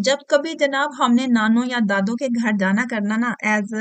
जब कभी जनाब हमने नानों या दादों के घर जाना करना ना as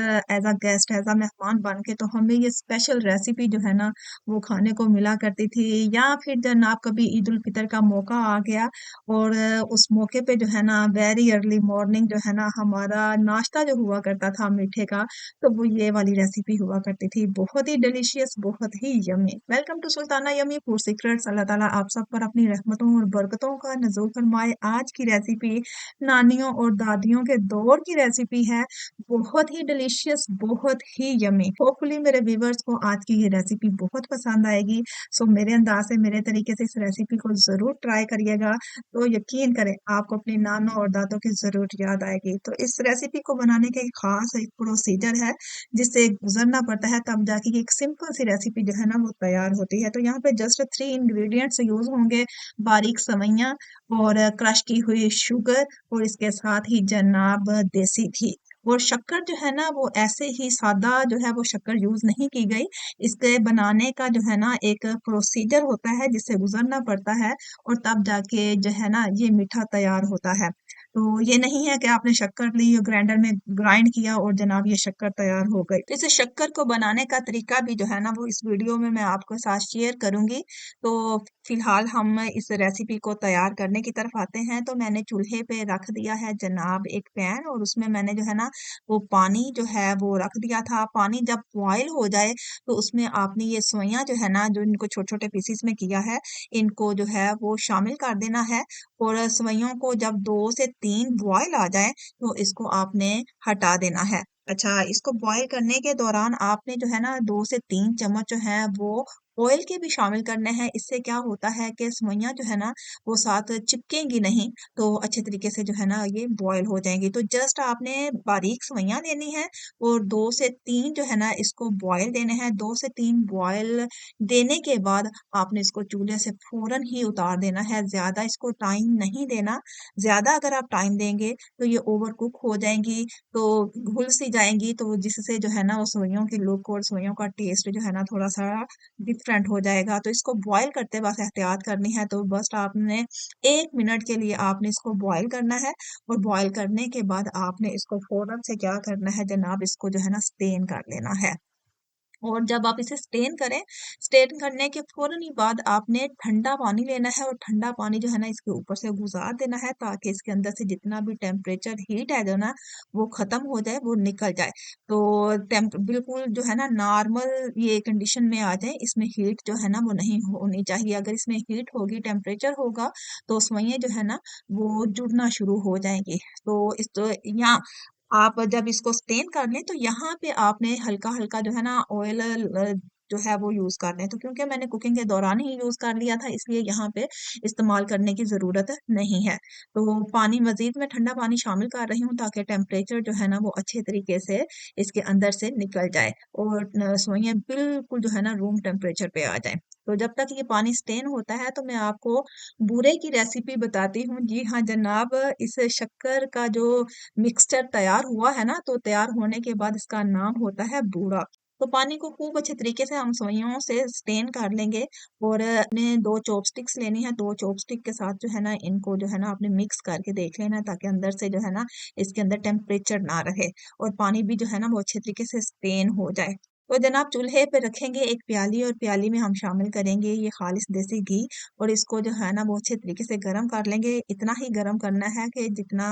a guest as a मेहमान बन के तो हमें ये स्पेशल रेसिपी जो है ना वो खाने को मिला करती थी। या फिर जनाब कभी ईद उल फितर का मौका आ गया और उस मौके पे जो है ना वेरी अर्ली मॉर्निंग जो है ना हमारा नाश्ता जो हुआ करता था मीठे का, तो वो ये वाली रेसिपी हुआ करती थी, बहुत ही डिलीशियस, बहुत ही yummy. Welcome to Sultana yummy food secrets. अल्लाह ताला आप सब पर अपनी रहमतों और बरकतों का नजूल फरमाए। आज की रेसिपी नानियों और दादियों के दौर की रेसिपी है, बहुत ही डिलीशियस, बहुत ही यमी। होपफुली मेरे व्यूवर्स को आज की ये रेसिपी बहुत पसंद आएगी। सो मेरे अंदाज से, मेरे तरीके से इस रेसिपी को जरूर ट्राई करिएगा, तो यकीन करें आपको अपनी नानों और दादों की जरूर याद आएगी। तो इस रेसिपी को बनाने के एक खास एक प्रोसीजर है जिससे गुजरना पड़ता है, तब जाके एक सिंपल सी रेसिपी जो है ना वो तैयार होती है। तो यहाँ पे जस्ट 3 इंग्रेडिएंट्स यूज होंगे। बारीक सवैयां और क्रश की हुई शुगर और इसके साथ ही जनाब देसी घी और शक्कर जो है ना वो ऐसे ही सादा जो है वो शक्कर यूज नहीं की गई। इसके बनाने का जो है ना एक प्रोसीजर होता है जिससे गुजरना पड़ता है और तब जाके जो है ना ये मीठा तैयार होता है। तो ये नहीं है कि आपने शक्कर ली और ग्राइंडर में ग्राइंड किया और जनाब ये शक्कर तैयार हो गई। तो इस शक्कर को बनाने का तरीका भी जो है ना वो इस वीडियो में मैं आपके साथ शेयर करूंगी। तो फिलहाल हम इस रेसिपी को तैयार करने की तरफ आते हैं। तो मैंने चूल्हे पे रख दिया है जनाब एक पैन और उसमें मैंने जो है ना वो पानी जो है वो रख दिया था। पानी जब बॉयल हो जाए तो उसमें आपने ये सोया जो है ना जो इनको छोटे छोटे पीसीस में किया है इनको जो है वो शामिल कर देना है। और सवैयों को जब 2 से 3 बॉयल आ जाए तो इसको आपने हटा देना है। अच्छा, इसको बॉयल करने के दौरान आपने जो है ना 2 से 3 चम्मच जो है वो ऑयल के भी शामिल करने हैं। इससे क्या होता है कि सेवइयाँ जो है ना वो साथ चिपकेंगी नहीं, तो अच्छे तरीके से जो है ना ये बॉयल हो जाएंगी। तो जस्ट आपने बारीक सेवइयाँ लेनी है और 2 से 3 जो है ना इसको बॉयल देने हैं। 2 से 3 बॉयल देने के बाद आपने इसको चूल्हे से फौरन ही उतार देना है, ज्यादा इसको टाइम नहीं देना। ज्यादा अगर आप टाइम देंगे तो ये ओवर कुक हो जाएंगी, तो घुल सी जाएंगी, तो जिससे जो है ना वो सेवइयों की लुक और सेवइयों का टेस्ट जो है ना थोड़ा सा डिफरेंट हो जाएगा। तो इसको बॉयल करते वक्त एहतियात करनी है। तो बस आपने 1 मिनट के लिए आपने इसको बॉयल करना है और बॉयल करने के बाद आपने इसको फौरन से क्या करना है जनाब, इसको जो है ना स्टेन कर लेना है। और जब आप इसे स्टेन करें, स्टेन करने के फौरन ही बाद आपने ठंडा पानी लेना है और ठंडा पानी जो है ना इसके ऊपर से गुजार देना है ताकि इसके अंदर से जितना भी टेम्परेचर हीट है जो ना वो खत्म हो जाए, वो निकल जाए। तो टेम्प बिल्कुल जो है ना नॉर्मल ये कंडीशन में आ जाए, इसमें हीट जो है ना वो नहीं होनी चाहिए। अगर इसमें हीट होगी, टेम्परेचर होगा, तो सुइयां जो है ना वो जुड़ना शुरू हो जाएंगी। तो इस तो यहाँ आप जब इसको स्टेन कर लें तो यहाँ पे आपने हल्का हल्का जो है ना ऑयल जो है वो यूज कर लें। तो क्योंकि मैंने कुकिंग के दौरान ही यूज कर लिया था इसलिए यहाँ पे इस्तेमाल करने की जरूरत नहीं है। तो पानी मजीद में ठंडा पानी शामिल कर रही हूँ ताकि टेम्परेचर जो है ना वो अच्छे तरीके से इसके अंदर से निकल जाए और सोइयां बिल्कुल जो है ना रूम टेम्परेचर पे आ जाए। तो जब तक ये पानी स्टेन होता है तो मैं आपको बूरे की रेसिपी बताती हूँ। जी हाँ जनाब, इस शक्कर का जो मिक्सचर तैयार हुआ है ना, तो तैयार होने के बाद इसका नाम होता है बूरा। तो पानी को खूब अच्छे तरीके से हम सुइयों से स्टेन कर लेंगे और अपने 2 चॉपस्टिक्स लेनी है। 2 चॉपस्टिक के साथ जो है ना इनको जो है ना आपने मिक्स करके देख लेना है ताकि अंदर से जो है ना इसके अंदर टेम्परेचर ना रहे और पानी भी जो है ना वो अच्छे तरीके से स्टेन हो जाए। तो जनाब चूल्हे पे रखेंगे एक प्याली और प्याली में हम शामिल करेंगे ये खालिश देसी घी और इसको जो है ना वो अच्छे तरीके से गर्म कर लेंगे। इतना ही गर्म करना है कि जितना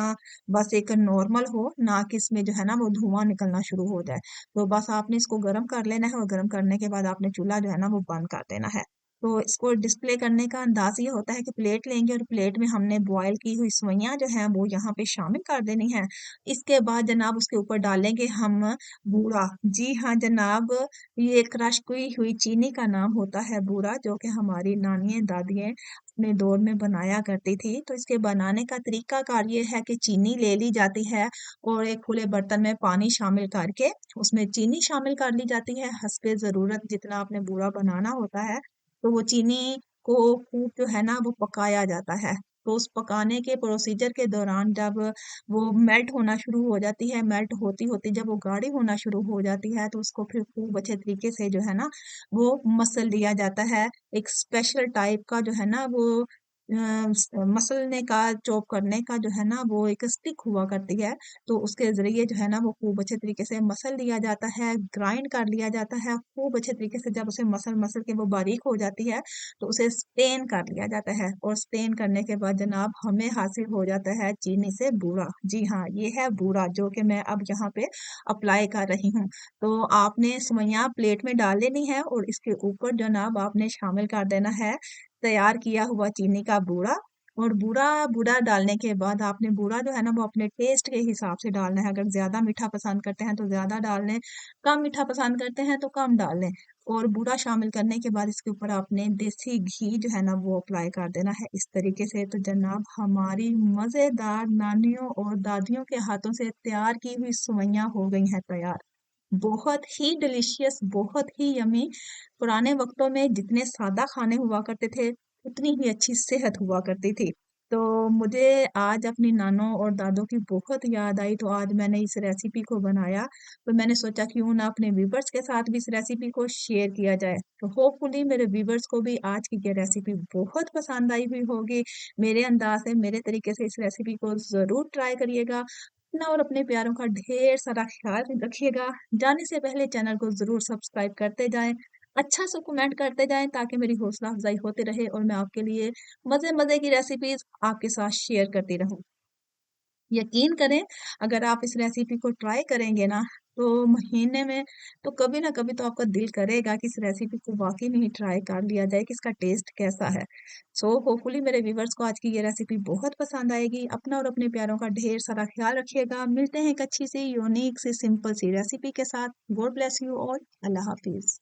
बस एक नॉर्मल हो, ना कि इसमें जो है ना वो धुआं निकलना शुरू हो जाए। तो बस आपने इसको गर्म कर लेना है और गर्म करने के बाद आपने चूल्हा जो है ना वो बंद कर देना है। तो इसको डिस्प्ले करने का अंदाज ये होता है कि प्लेट लेंगे और प्लेट में हमने बॉयल की हुई सेवइयां जो है वो यहाँ पे शामिल कर देनी है। इसके बाद जनाब उसके ऊपर डालेंगे हम बूरा। जी हाँ जनाब, ये क्रश की हुई चीनी का नाम होता है बूरा, जो कि हमारी नानियां दादियां अपने दौर में बनाया करती थी। तो इसके बनाने का तरीका कार ये है कि चीनी ले ली जाती है और एक खुले बर्तन में पानी शामिल करके उसमें चीनी शामिल कर ली जाती है हस्बे जरूरत, जितना आपने बूरा बनाना होता है। तो वो चीनी को खूब जो है ना वो पकाया जाता है। तो उस पकाने के प्रोसीजर के दौरान जब वो मेल्ट होना शुरू हो जाती है, मेल्ट होती होती जब वो गाढ़ी होना शुरू हो जाती है तो उसको फिर खूब अच्छे तरीके से जो है ना वो मसल लिया जाता है। एक स्पेशल टाइप का जो है ना वो मसलने का, चॉप करने का जो है ना वो एक स्टिक हुआ करती है, तो उसके ज़रिए जो है ना वो खूब अच्छे तरीके से मसल लिया जाता है, ग्राइंड कर लिया जाता है खूब अच्छे तरीके से। जब उसे मसल-मसल के वो बारीक हो जाती है, तो उसे स्टेन कर लिया जाता है और स्टेन करने के बाद जनाब हमें हासिल हो जाता है चीनी से बूरा। जी हाँ, ये है बूरा जो कि मैं अब यहाँ पे अप्लाई कर रही हूँ। तो आपने सेवइयाँ प्लेट में डाल लेनी है और इसके ऊपर जनाब आपने शामिल कर देना है तैयार किया हुआ चीनी का बूरा। और बूरा बूरा डालने के बाद आपने बूरा जो है ना वो अपने टेस्ट के हिसाब से डालना है। अगर ज़्यादा मीठा पसंद करते हैं तो ज़्यादा डाल लें, कम मीठा पसंद करते हैं तो कम डाल लें। और बूरा शामिल करने के बाद इसके ऊपर आपने देसी घी जो है ना वो अप्लाई कर देना है इस तरीके से। तो जनाब हमारी मज़ेदार नानियों और दादियों के हाथों से तैयार की हुई सेवइयाँ हो गई हैं तैयार। बहुत ही डिलीशियस, बहुत ही यमी। पुराने वक्तों में जितने सादा खाने हुआ करते थे, उतनी ही अच्छी सेहत हुआ करती थी। तो मुझे आज अपनी नानों और दादों की बहुत याद आई, तो आज मैंने इस रेसिपी को बनाया। तो मैंने सोचा क्यों ना अपने व्यूवर्स के साथ भी इस रेसिपी को शेयर किया जाए। तो होपफुली मेरे व्यूवर्स को भी आज की ये रेसिपी बहुत पसंद आई हुई होगी। मेरे अंदाज से, मेरे तरीके से इस रेसिपी को ज़रूर ट्राई करिएगा। अपना और अपने प्यारों का ढेर सारा ख्याल रखिएगा। जाने से पहले चैनल को ज़रूर सब्सक्राइब करते जाएँ। अच्छा सा कमेंट करते जाएँ ताकि मेरी हौसला अफ़ज़ाई होती रहे और मैं आपके लिए मज़े-मज़े की रेसिपीज़ आपके साथ शेयर करती रहूँ। यकीन करें, अगर आप इस रेसिपी को ट्राई करेंगे ना, तो महीने में तो कभी ना कभी तो आपका दिल करेगा कि इस रेसिपी को वाक़ई में ही ट्राई कर लिया जाए कि इसका टेस्ट कैसा है। सो होपफुली मेरे व्यूअर्स को आज की ये रेसिपी बहुत पसंद आएगी। अपना और अपने प्यारों का ढेर सारा ख़्याल रखिएगा। मिलते हैं एक अच्छी सी, यूनिक सी, सिंपल सी रेसिपी के साथ। God bless you all. अल्लाह हाफ़िज़।